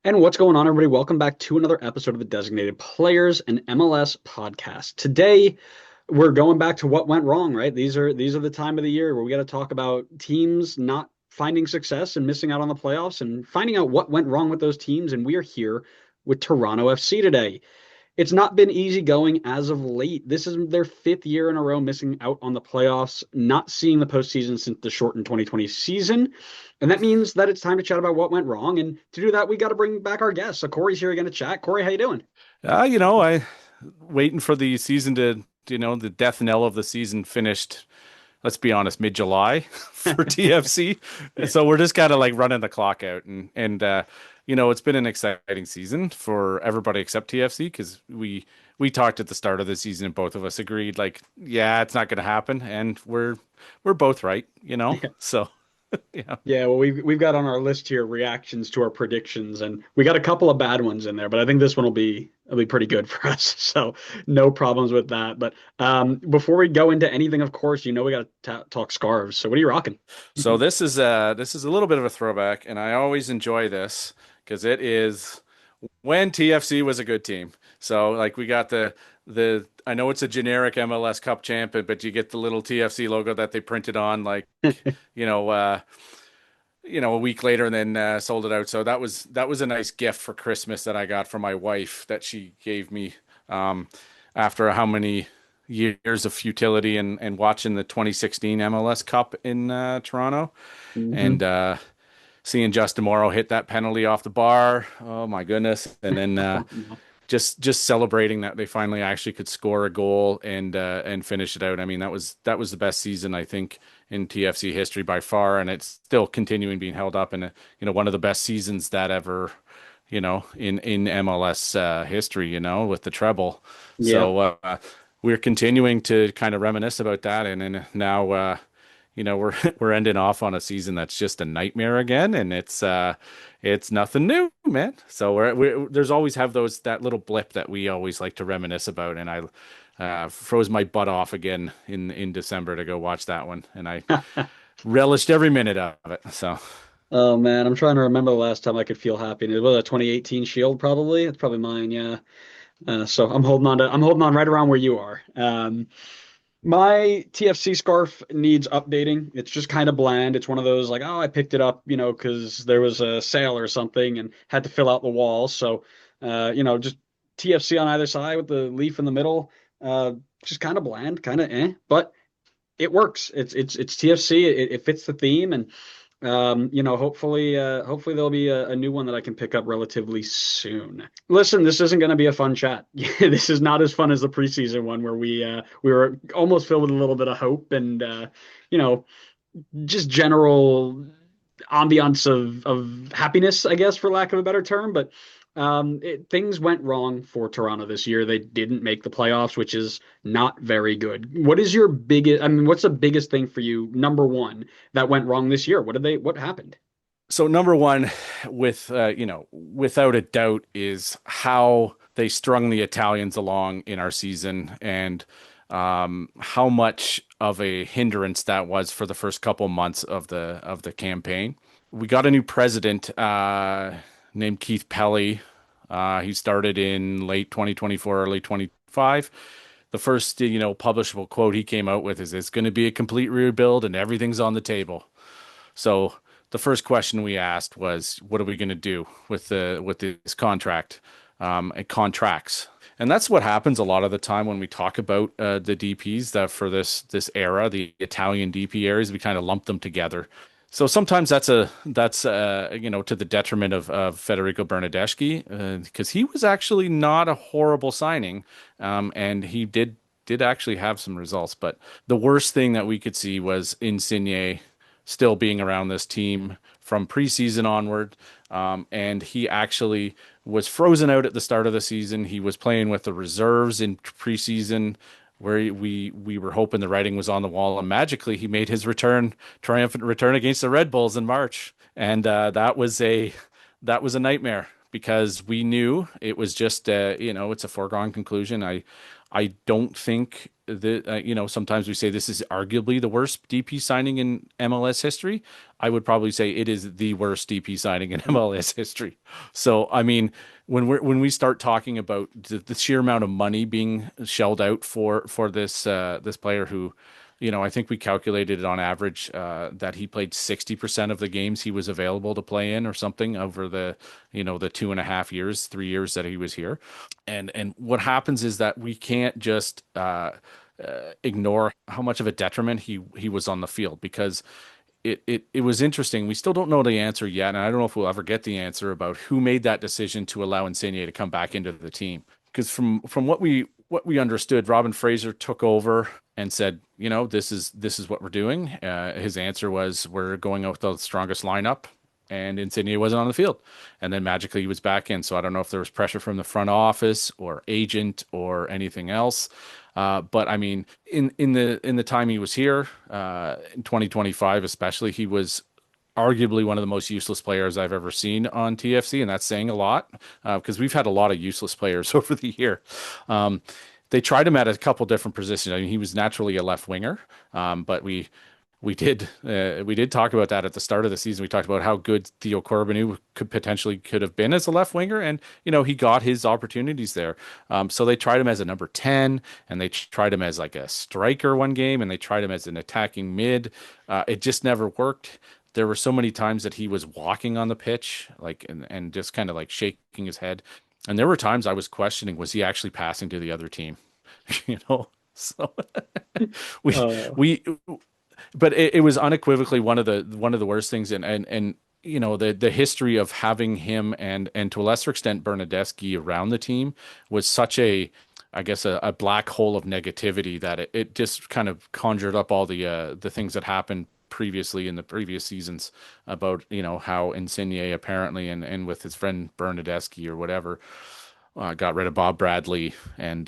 And what's going on, everybody? Welcome back to another episode of the Designated Players and MLS podcast. Today, we're going back to what went wrong, right? These are the time of the year where we got to talk about teams not finding success and missing out on the playoffs and finding out what went wrong with those teams. And we are here with Toronto FC today. It's not been easy going as of late. This is their fifth year in a row missing out on the playoffs, not seeing the postseason since the shortened 2020 season. And that means that it's time to chat about what went wrong. And to do that, we got to bring back our guest. So Corey's here again to chat. Corey, how you doing? I waiting for the season to, the death knell of the season finished, let's be honest, mid-July for TFC. So we're just kind of like running the clock out and it's been an exciting season for everybody except TFC because we talked at the start of the season and both of us agreed like, yeah, it's not going to happen and we're both right. So yeah. Yeah, well, we've got on our list here reactions to our predictions, and we got a couple of bad ones in there, but I think this one will be pretty good for us. So no problems with that. But before we go into anything, of course, we got to talk scarves. So what are you rocking? So this is a little bit of a throwback, and I always enjoy this because it is when TFC was a good team. So like we got the I know it's a generic MLS Cup champion, but you get the little TFC logo that they printed on like you know uh a week later and then sold it out. So that was a nice gift for Christmas that I got from my wife that she gave me um after how many years of futility and watching the 2016 MLS Cup in Toronto Hmm. and seeing Justin Morrow hit that penalty off the bar. Oh my goodness. And then just celebrating that they finally actually could score a goal and finish it out. I mean, that was the best season I think in TFC history by far, and it's still continuing being held up in one of the best seasons that ever in MLS history, with the treble. Yeah. So we're continuing to kind of reminisce about that, and then now we're we're ending off on a season that's just a nightmare again, and it's nothing new, man. So there's always have that little blip that we always like to reminisce about, and I froze my butt off again in December to go watch that one, and I relished every minute of it. So Oh man, I'm trying to remember the last time I could feel happy. And it was a 2018 Shield, probably. It's probably mine, yeah. So I'm holding on right around where you are. My TFC scarf needs updating. It's just kind of bland. It's one of those like, oh, I picked it up, because there was a sale or something and had to fill out the wall. So, just TFC on either side with the leaf in the middle. Just kind of bland, kind of but it works. It's TFC. It fits the theme, and hopefully there'll be a new one that I can pick up relatively soon. Listen, this isn't going to be a fun chat. This is not as fun as the preseason one where we were almost filled with a little bit of hope and you know, just general ambiance of happiness, I guess, for lack of a better term. But things went wrong for Toronto this year. They didn't make the playoffs, which is not very good. What is your biggest? I mean, what's the biggest thing for you? Number one that went wrong this year. What happened? so number one, without a doubt, is how they strung the Italians along in our season and how much of a hindrance that was for the first couple months of the campaign. We got a new president named Keith Pelly. He started in late 2024, early 25. The first, publishable quote he came out with is, "It's going to be a complete rebuild and everything's on the table." So the first question we asked was, "What are we going to do with this contract and contracts?" And that's what happens a lot of the time when we talk about the DPs that for this era, the Italian DP areas, we kind of lump them together. So sometimes that's to the detriment of Federico Bernardeschi because he was actually not a horrible signing, and he did actually have some results. But the worst thing that we could see was Insigne still being around this team from preseason onward, and he actually was frozen out at the start of the season. He was playing with the reserves in preseason where we were hoping the writing was on the wall, and magically he made his triumphant return against the Red Bulls in March, and that was a nightmare because we knew it was just it's a foregone conclusion. I don't think sometimes we say this is arguably the worst DP signing in MLS history. I would probably say it is the worst DP signing in MLS history. So, I mean, when we start talking about the sheer amount of money being shelled out for this player who, I think we calculated it on average that he played 60% of the games he was available to play in or something over the 2.5 years, 3 years that he was here. And what happens is that we can't just ignore how much of a detriment he was on the field, because it was interesting. We still don't know the answer yet, and I don't know if we'll ever get the answer about who made that decision to allow Insigne to come back into the team. Because from what we understood, Robin Fraser took over and said, this is what we're doing. His answer was, we're going out with the strongest lineup, and Insigne wasn't on the field, and then magically he was back in. So I don't know if there was pressure from the front office or agent or anything else. But I mean, in the time he was here, in 2025 especially, he was arguably one of the most useless players I've ever seen on TFC, and that's saying a lot, because we've had a lot of useless players over the year. They tried him at a couple different positions. I mean, he was naturally a left winger, but we did talk about that at the start of the season. We talked about how good Theo Corbeanu could have been as a left winger, and he got his opportunities there. So they tried him as a number 10, and they tried him as like a striker one game, and they tried him as an attacking mid. It just never worked. There were so many times that he was walking on the pitch, like and just kind of like shaking his head. And there were times I was questioning, was he actually passing to the other team? So we Uh, we but it was unequivocally one of the worst things. And the history of having him and to a lesser extent Bernadeschi around the team was such I guess a black hole of negativity that it just kind of conjured up all the things that happened previously in the previous seasons about how Insigne apparently and with his friend Bernadeschi or whatever got rid of Bob Bradley and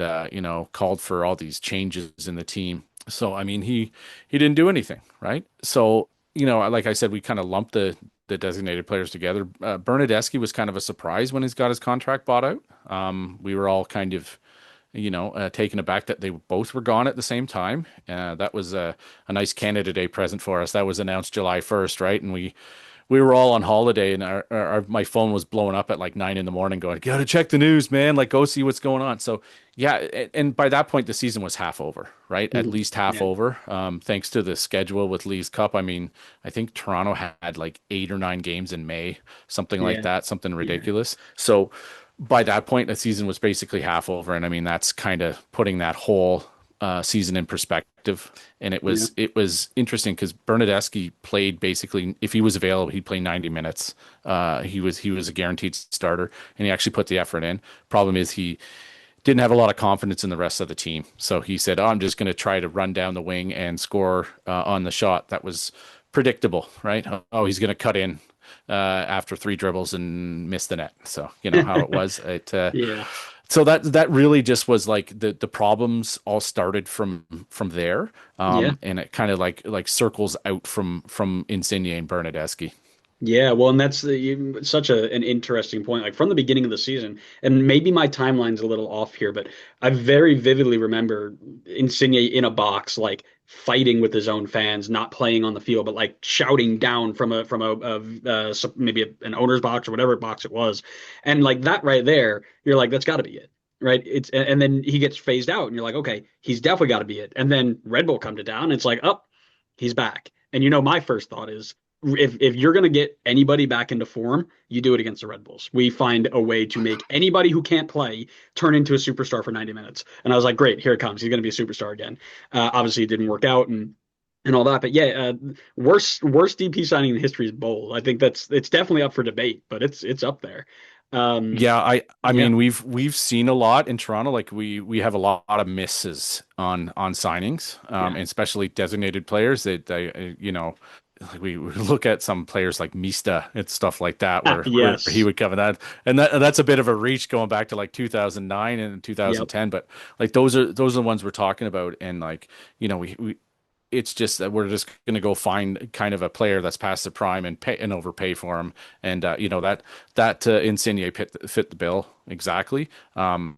called for all these changes in the team. So I mean, he didn't do anything, right? So like I said, we kind of lumped the designated players together. Bernadeschi was kind of a surprise when he's got his contract bought out. We were all kind of taken aback that they both were gone at the same time. That was a nice Canada Day present for us. That was announced July 1st, right? And we were all on holiday, and my phone was blowing up at like 9 a.m. going, gotta check the news, man. Like, go see what's going on. So yeah, and by that point, the season was half over, right? At least half yeah, over. Thanks to the schedule with Leagues Cup. I mean, I think Toronto had like 8 or 9 games in May, something like yeah, that, something yeah, ridiculous. So by that point, the season was basically half over, and I mean, that's kind of putting that whole season in perspective. And it yeah, was interesting because Bernadeschi played basically, if he was available, he'd play 90 minutes. He was a guaranteed starter, and he actually put the effort in. Problem is he didn't have a lot of confidence in the rest of the team, so he said, "Oh, I'm just going to try to run down the wing and score on the shot." That was predictable, right? Oh, he's going to cut in after 3 dribbles and miss the net. So you know how it was. yeah, So that really just was like the problems all started from there, yeah. and it kind of like circles out from Insigne and Bernadeschi. Yeah, well, and that's such an interesting point. Like from the beginning of the season, and maybe my timeline's a little off here, but I very vividly remember Insigne in a box, like fighting with his own fans, not playing on the field, but like shouting down from maybe an owner's box or whatever box it was, and like that right there, you're like, that's got to be it, right? And then he gets phased out, and you're like, okay, he's definitely got to be it. And then Red Bull come to town, and it's like, oh, he's back. And my first thought is if you're going to get anybody back into form, you do it against the Red Bulls. We find a way to make anybody who can't play turn into a superstar for 90 minutes. And I was like, great, here it comes. He's going to be a superstar again. Obviously, it didn't work out and all that. But yeah, worst DP signing in history is bold. I think it's definitely up for debate, but it's up there. Um, Yeah, I yeah, mean we've seen a lot in Toronto. Like we have a lot of misses on signings, yeah, and especially designated players that they like we look at some players like Mista and stuff like that where he yes, would cover that, and that's a bit of a reach going back to like 2009 and yep, 2010. But like those are the ones we're talking about, and like we it's just that we're just going to go find kind of a player that's past the prime and pay and overpay for him, and that Insigne fit the bill exactly. And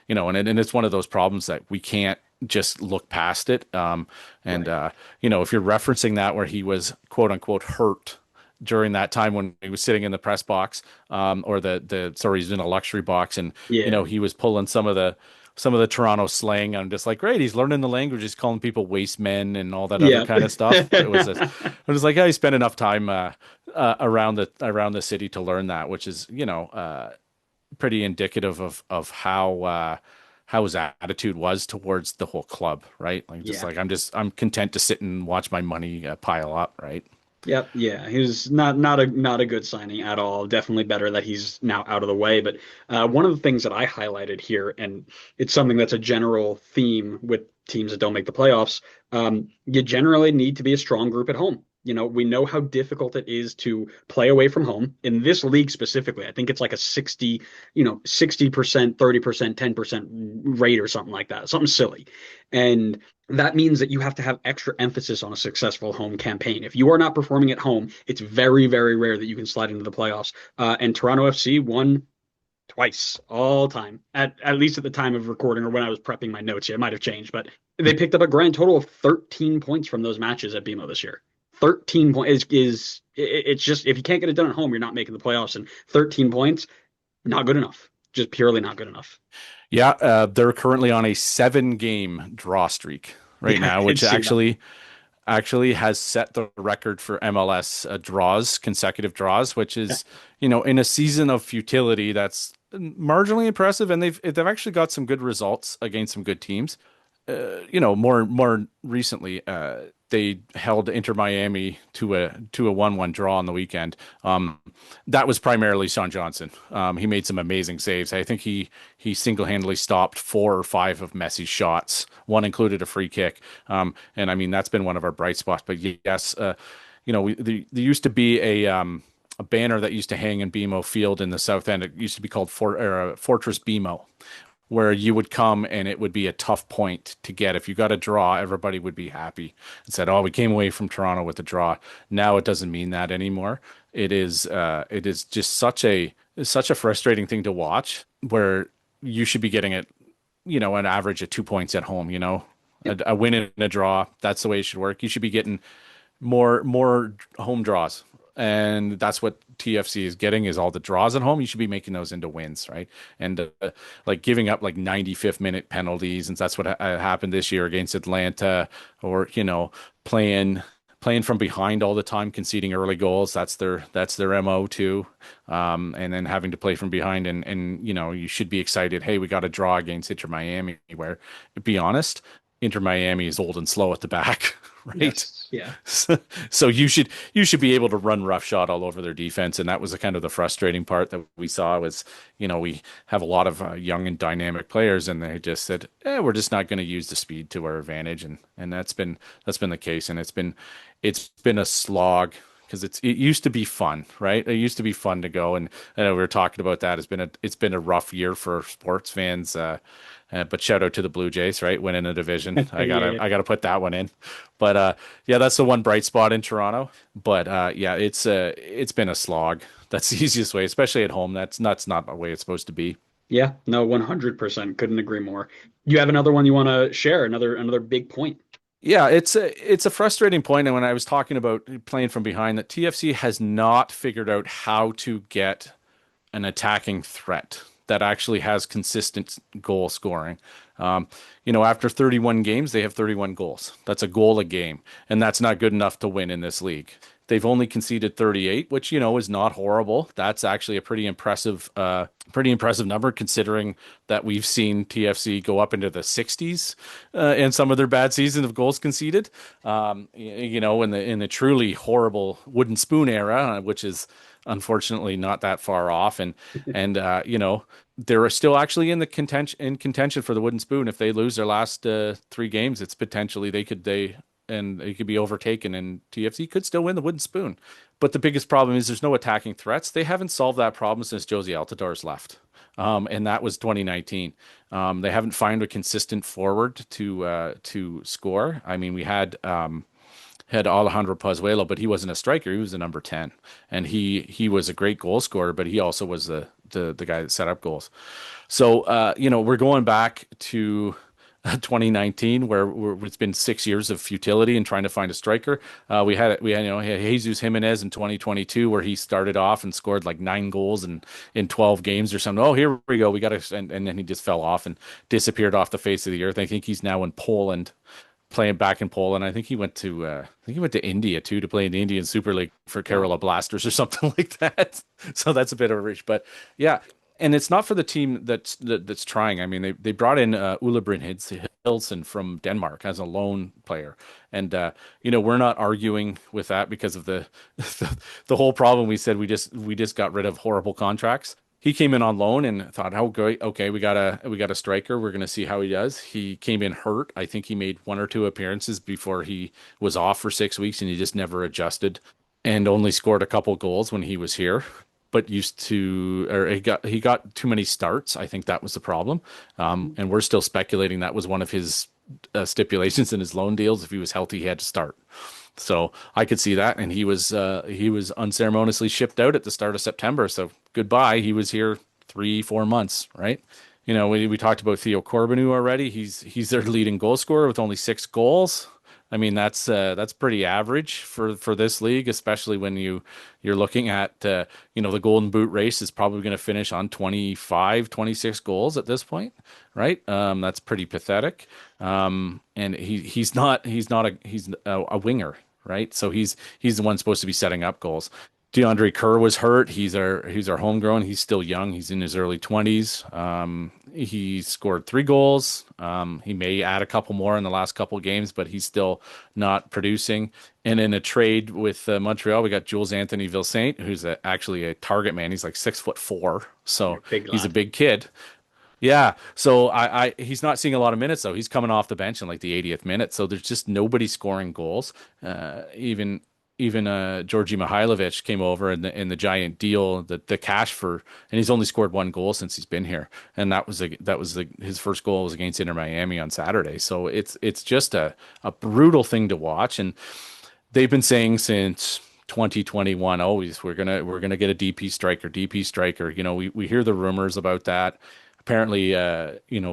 it's one of those problems that we can't just look past it. And Right. if you're referencing that where he was quote unquote hurt during that time when he was sitting in the press box, or sorry, he's in a luxury box, and Yeah. he was pulling some of the Toronto slang. I'm just like, great, he's learning the language, he's calling people waste men and all that other Yeah. kind of stuff. But I was like, yeah, he spent enough time around the city to learn that, which is pretty indicative of how his attitude was towards the whole club, right? Like just Yeah. like I'm content to sit and watch my money pile up, right? Yep, yeah, he was not a good signing at all. Definitely better that he's now out of the way. But one of the things that I highlighted here, and it's something that's a general theme with teams that don't make the playoffs, you generally need to be a strong group at home. We know how difficult it is to play away from home in this league specifically. I think it's like a 60%, 30%, 10% rate or something like that, something silly. And that means that you have to have extra emphasis on a successful home campaign. If you are not performing at home, it's very, very rare that you can slide into the playoffs. And Toronto FC won twice all time, at least at the time of recording or when I was prepping my notes here. It might have changed, but they picked up a grand total of 13 points from those matches at BMO this year. 13 points is it's just if you can't get it done at home, you're not making the playoffs. And 13 points, not good enough. Just purely not good enough. Yeah, they're currently on a 7-game draw streak right Yeah, now, I did which see that. actually has set the record for MLS draws, consecutive draws, which Yeah. is, in a season of futility, that's marginally impressive, and they've actually got some good results against some good teams. More recently, they held Inter Miami to a 1-1 draw on the weekend. That was primarily Sean Johnson. He made some amazing saves. I think he single-handedly stopped 4 or 5 of Messi's shots. One included a free kick. And I mean that's been one of our bright spots. But yes, there used to be a banner that used to hang in BMO Field in the South End. It used to be called Fortress BMO, where you would come and it would be a tough point to get. If you got a draw, everybody would be happy and said, "Oh, we came away from Toronto with a draw." Now it doesn't mean that anymore. It is just such a frustrating thing to watch where you should be getting an average of 2 points at home, Yep. a win and a draw. That's the way it should work. You should be getting more home draws. And that's what TFC is getting is all the draws at home. You should be making those into wins, right? And like giving up like 95th minute penalties, and that's what happened this year against Atlanta, or playing from behind all the time, conceding early goals. That's their MO too. And then having to play from behind, and you should be excited. Hey, we got a draw against Inter Miami, where, to be honest, Inter Miami is old and slow at the back, right? Yes. Yeah. So you should be able to run roughshod all over their defense, and that was the kind of the frustrating part that we saw was, we have a lot of young and dynamic players, and they just said, we're just not going to use the speed to our advantage, and that's been the case, and it's been a slog because it used to be fun, right? It used to be fun to go, and I know we were talking about that. It's been a rough year for sports fans. But shout out to the Blue Jays, right? Winning a division. I gotta Yeah. I gotta put that one in. But yeah, that's the one bright spot in Toronto. But yeah, it's been a slog. That's the easiest way, especially at home. That's not the way it's supposed to be. Yeah. No, 100%. Couldn't agree more. You have another one you want to share? Another big point. Yeah, it's a frustrating point. And when I was talking about playing from behind, that TFC has not figured out how to get an attacking threat that actually has consistent goal scoring. After 31 games, they have 31 goals. That's a goal a game, and that's not good enough to win in this league. They've only conceded 38, which is not horrible. That's actually a pretty impressive number considering that we've seen TFC go up into the 60s in some of their bad seasons of goals conceded. In the truly horrible wooden spoon era, which is unfortunately not that far off, and they're still actually in contention for the wooden spoon. If they lose their last 3 games, it's potentially they could be overtaken, and TFC could still win the wooden spoon. But the biggest problem is there's no attacking threats. They haven't solved that problem since Josie Altidor's left. And that was 2019. They haven't found a consistent forward to score. I mean, we had Alejandro Pozuelo, but he wasn't a striker. He was a number 10, and he was a great goal scorer, but he also was the guy that set up goals. So we're going back to 2019, where it's been 6 years of futility and trying to find a striker. We had Jesus Jimenez in 2022, where he started off and scored like 9 goals in 12 games or something. Oh, here we go. We got to, and then he just fell off and disappeared off the face of the earth. I think he's now in Poland, playing back in Poland. I think he went to India too to play in the Indian Super League for Wow. Kerala Blasters or something like that. So that's a bit of a reach, but yeah. And it's not for the team that's trying. I mean, they brought in Ulla Hilsen from Denmark as a loan player, and we're not arguing with that because of the whole problem. We said we just got rid of horrible contracts. He came in on loan and thought, "Oh, great, okay, we got a striker. We're going to see how he does." He came in hurt. I think he made 1 or 2 appearances before he was off for 6 weeks, and he just never adjusted and only scored a couple goals when he was here. But used to, or he got too many starts. I think that was the problem. And we're still speculating that was one of his stipulations in his loan deals. If he was healthy, he had to start. So I could see that, and he was unceremoniously shipped out at the start of September. So goodbye. He was here 3, 4 months, right? We talked about Theo Corbeanu already. He's their leading goal scorer with only 6 goals. I mean, that's pretty average for this league, especially when you're looking at the Golden Boot race is probably going to finish on 25, 26 goals at this point, right? That's pretty pathetic. And he's a winger, right? So he's the one supposed to be setting up goals. DeAndre Kerr was hurt. He's our homegrown. He's still young. He's in his early 20s. He scored 3 goals. He may add a couple more in the last couple of games, but he's still not producing. And in a trade with Montreal, we got Jules Anthony Vilsaint, who's actually a target man. He's like 6'4", Yeah, so big he's a lad. big kid. Yeah, so he's not seeing a lot of minutes though. He's coming off the bench in like the 80th minute, so there's just nobody scoring goals. Even Georgi Mihailovic came over in the giant deal, the cash for, and he's only scored 1 goal since he's been here, and his first goal was against Inter Miami on Saturday. So it's just a brutal thing to watch, and they've been saying since 2021, always we're gonna get a DP striker. We hear the rumors about that. Apparently,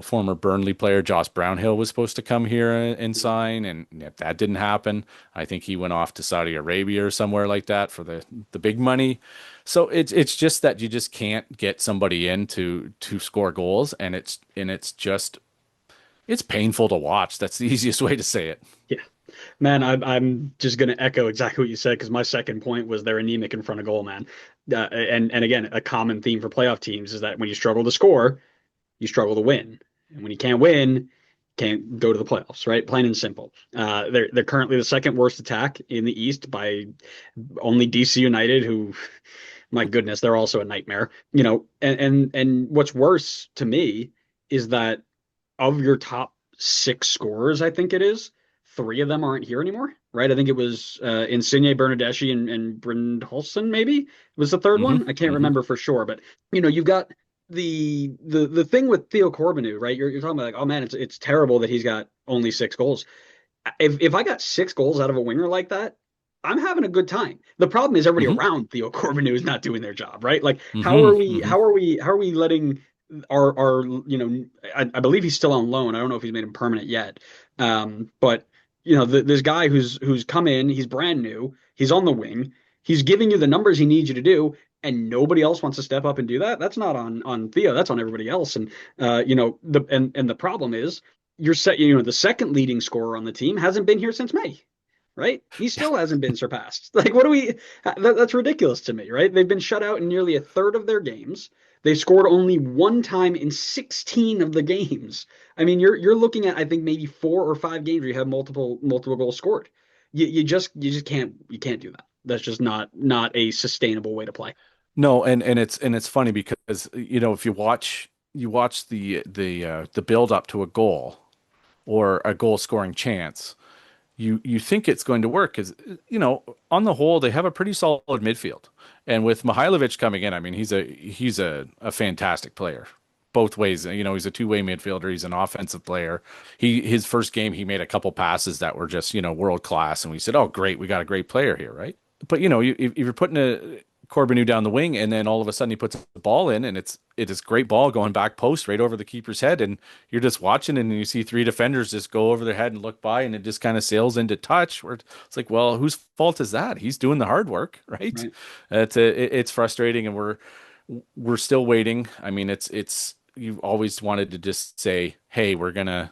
former Burnley player Josh Brownhill was supposed to come here and sign, and if that didn't happen, I think he went off to Saudi Arabia or somewhere like that for the big money. So it's just that you just can't get somebody in to score goals, and it's painful to watch. That's the easiest way to say it. Yeah. Man, I'm just going to echo exactly what you said because my second point was they're anemic in front of goal, man. And again, a common theme for playoff teams is that when you struggle to score, you struggle to win. And when you can't win, can't go to the playoffs, right? Plain and simple. They're currently the second worst attack in the East by only DC United, who, my goodness, they're also a nightmare. And what's worse to me is that of your top 6 scorers, I think it is, 3 of them aren't here anymore, right? I think it was Insigne, Bernardeschi, and Brindholson, maybe it was the third Hmm. one. I can't Hmm. remember for sure, but you've got the thing with Theo Corbeanu, right? You're talking about like, oh man, it's terrible that he's got only 6 goals. If I got 6 goals out of a winger like that, I'm having a good time. The problem is everybody Hmm. around Theo Corbeanu is not doing their job, right? Like how Hmm. are we Hmm. how are we how are we letting our I believe he's still on loan. I don't know if he's made him permanent yet. But this guy who's come in, he's brand new, he's on the wing, he's giving you the numbers he needs you to do, and nobody else wants to step up and do that. That's not on Theo, that's on everybody else. And the problem is the second leading scorer on the team hasn't been here since May. Right? He still hasn't been surpassed. Like, what do we? That's ridiculous to me, right? They've been shut out in nearly a third of their games. They scored only one time in 16 of the games. I mean, you're looking at I think maybe 4 or 5 games where you have multiple goals scored. You just can't do that. That's just not a sustainable way to play. No, and it's funny because if you watch the build up to a goal or a goal scoring chance, you think it's going to work because on the whole they have a pretty solid midfield, and with Mihailovic coming in, I mean he's a fantastic player both ways. He's a two-way midfielder. He's an offensive player. His first game he made a couple passes that were just world class, and we said, oh great, we got a great player here, right? But if you're putting Corbinu down the wing, and then all of a sudden he puts the ball in, and it is great ball going back post right over the keeper's head, and you're just watching, and you see three defenders just go over their head and look by, and it just kind of sails into touch. Where it's like, well, whose fault is that? He's doing the hard work, right? Right. It's frustrating, and we're still waiting. I mean, it's you've always wanted to just say, hey, we're gonna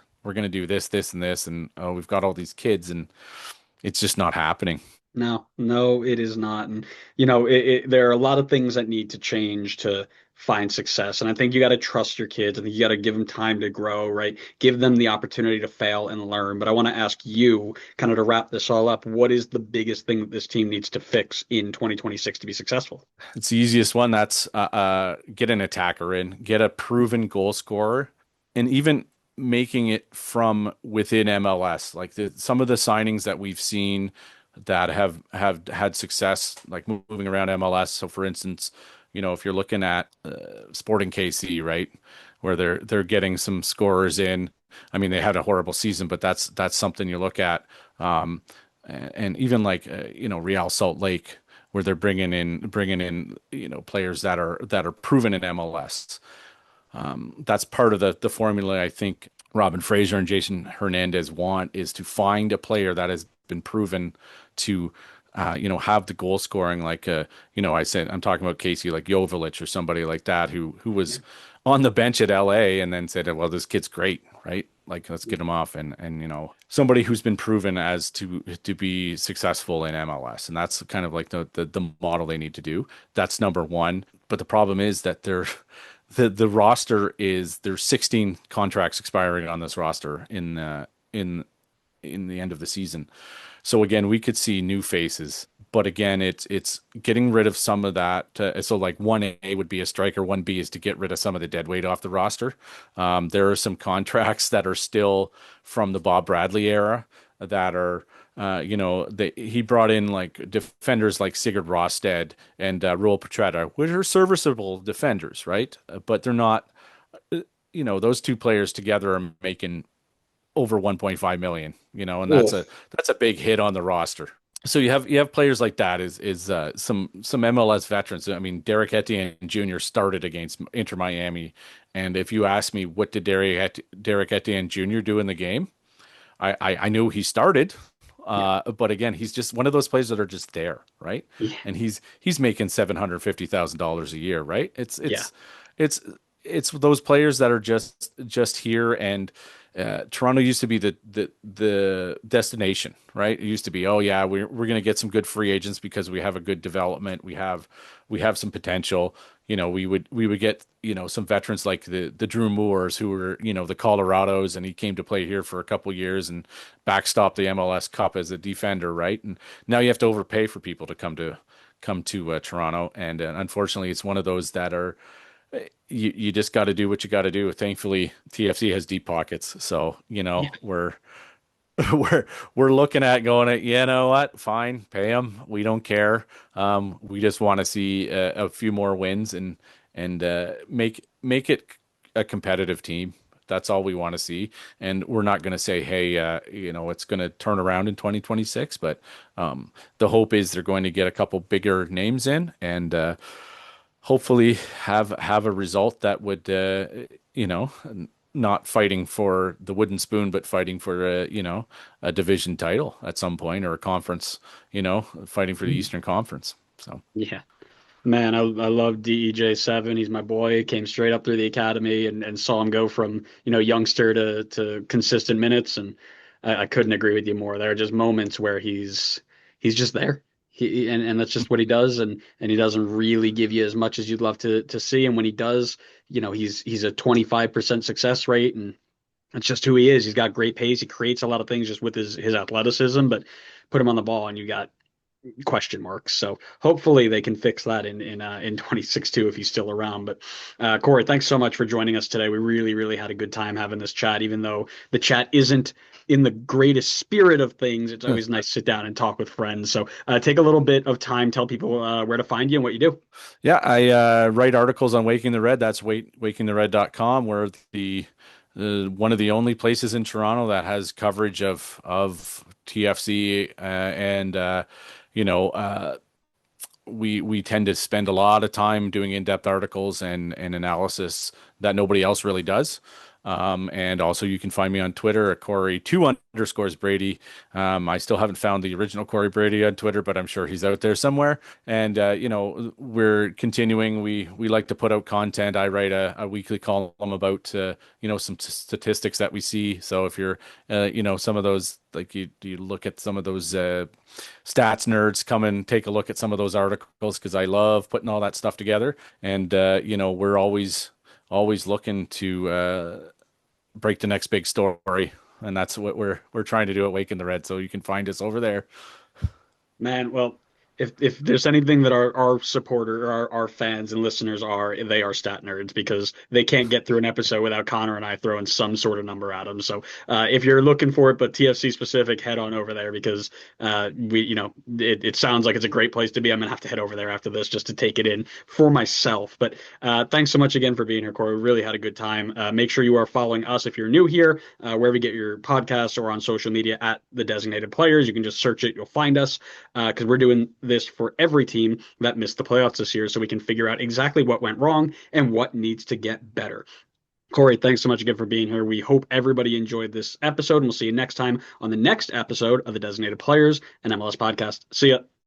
do this, this, and this, and oh, we've got all these kids, and it's just not happening. No, no, it is not. And, there are a lot of things that need to change to find success. And I think you got to trust your kids. I think you got to give them time to grow, right? Give them the opportunity to fail and learn. But I want to ask you, kind of to wrap this all up, what is the biggest thing that this team needs to fix in 2026 to be successful? It's the easiest one. That's get an attacker in, get a proven goal scorer, and even making it from within MLS. Like some of the signings that we've seen that have had success, like moving around MLS. So, for instance, if you're looking at Sporting KC, right, where they're getting some scorers in. I mean, they had a horrible season, but that's something you look at. And even like Real Salt Lake, where they're bringing in players that are proven in MLS. That's part of the formula I think Robin Fraser and Jason Hernandez want, is to find a player that has been proven to have the goal scoring, like I said, I'm talking about Casey, like Joveljic or somebody like that who was on the bench at LA and then said, well, this kid's great, right? Like, let's get him off, and somebody who's been proven as to be successful in MLS, and that's kind of like the model they need to do. That's number one. But the problem is that the roster is, there's 16 contracts expiring on this roster in the end of the season. So again, we could see new faces, but again, it's getting rid of some of that. So like 1A would be a striker, 1B is to get rid of some of the dead weight off the roster. There are some contracts that are still from the Bob Bradley era that are, he brought in like defenders like Sigurd Rosted and Roel Petretta, which are serviceable defenders, right? But they're not, those two players together are making over 1.5 million, and Oh, that's a big hit on the roster. So you have players like that, is some MLS veterans. I mean, Derek Etienne Jr. started against Inter Miami, and if you ask me what did Derek Etienne Jr. do in the game, I knew he started. yeah, But again, he's just one of those players that are just there, right? yeah, And he's making $750,000 a year, right? It's yeah, it's it's it's those players that are just here. And Toronto used to be the destination, right? It used to be, oh yeah, we're going to get some good free agents because we have a good development, we have some potential. We would get some veterans like the Drew Moores, who were the Colorados, and he came to play here for a couple years and backstop the MLS Cup as a defender, right? And now you have to overpay for people to come to Toronto, and unfortunately, it's one of those that are, you just got to do what you got to do. Thankfully, TFC has deep pockets, so yeah. we're we're looking at going at, you know what, fine, pay them. We don't care. We just want to see a few more wins, and make it a competitive team. That's all we want to see. And we're not going to say, hey, it's going to turn around in 2026. But the hope is they're going to get a couple bigger names in, and hopefully have a result that would, not fighting for the wooden spoon, but fighting for a division title at some point, or a conference, fighting for the Eastern Conference. So Yeah. Man, I love DEJ7. He's my boy. Came straight up through the academy and saw him go from, youngster to consistent minutes. And I couldn't agree with you more. There are just moments where he's just there. And that's just what he does. And he doesn't really give you as much as you'd love to see. And when he does, he's a 25% success rate. And that's just who he is. He's got great pace. He creates a lot of things just with his athleticism, but put him on the ball and you got question marks. So hopefully they can fix that in 26 too if he's still around. But Corey, thanks so much for joining us today. We really, really had a good time having this chat, even though the chat isn't in the greatest spirit of things. It's always nice to sit down and talk with friends. So take a little bit of time, tell people where to find you and what you do. yeah, I write articles on Waking the Red. That's wakingthered.com, where the one of the only places in Toronto that has coverage of TFC, and you know uh, we tend to spend a lot of time doing in-depth articles and analysis that nobody else really does. And also you can find me on Twitter at Corey2_Brady. I still haven't found the original Corey Brady on Twitter, but I'm sure he's out there somewhere. And we're continuing. We like to put out content. I write a weekly column about some statistics that we see. So if you're some of those, like you look at some of those stats nerds, come and take a look at some of those articles, because I love putting all that stuff together. And we're always looking to break the next big story, and that's what we're trying to do at Wake in the Red. So you can find us over there. Man, well, if there's anything that our supporter, our fans and listeners are, they are stat nerds, because they can't get through an episode without Connor and I throwing some sort of number at them. So if you're looking for it, but TFC specific, head on over there, because it sounds like it's a great place to be. I'm gonna have to head over there after this just to take it in for myself. But thanks so much again for being here, Corey. We really had a good time. Make sure you are following us if you're new here, wherever you get your podcasts, or on social media at the Designated Players. You can just search it, you'll find us, because we're doing this for every team that missed the playoffs this year, so we can figure out exactly what went wrong and what needs to get better. Corey, thanks so much again for being here. We hope everybody enjoyed this episode, and we'll see you next time on the next episode of the Designated Players and MLS podcast. See ya.